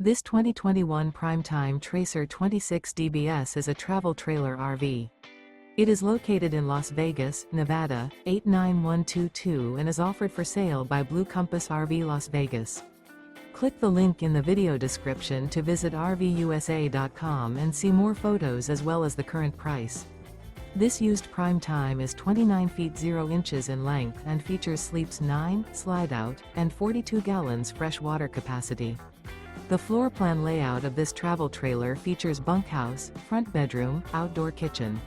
This 2021 Primetime Tracer 26 DBS is a travel trailer RV. It is located in Las Vegas, Nevada, 89122 and is offered for sale by Blue Compass RV Las Vegas. Click the link in the video description to visit RVUSA.com and see more photos as well as the current price. This used Primetime is 29 feet 0 inches in length and features sleeps 9, Slideout, and 42 gallons fresh water capacity. The floor plan layout of this travel trailer features bunkhouse, front bedroom, outdoor kitchen.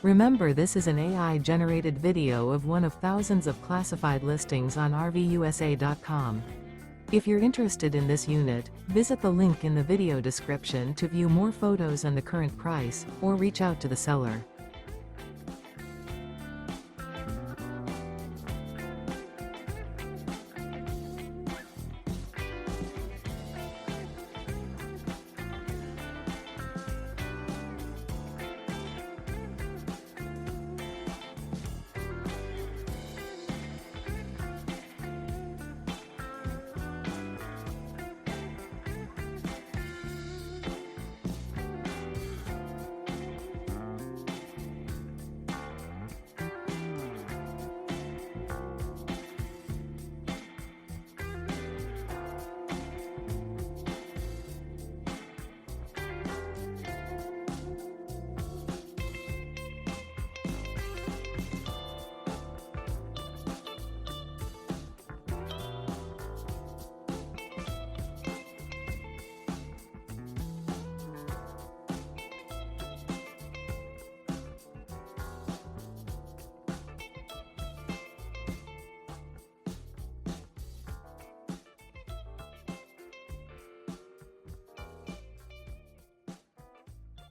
Remember, this is an AI-generated video of one of thousands of classified listings on RVUSA.com. If you're interested in this unit, visit the link in the video description to view more photos and the current price, or reach out to the seller.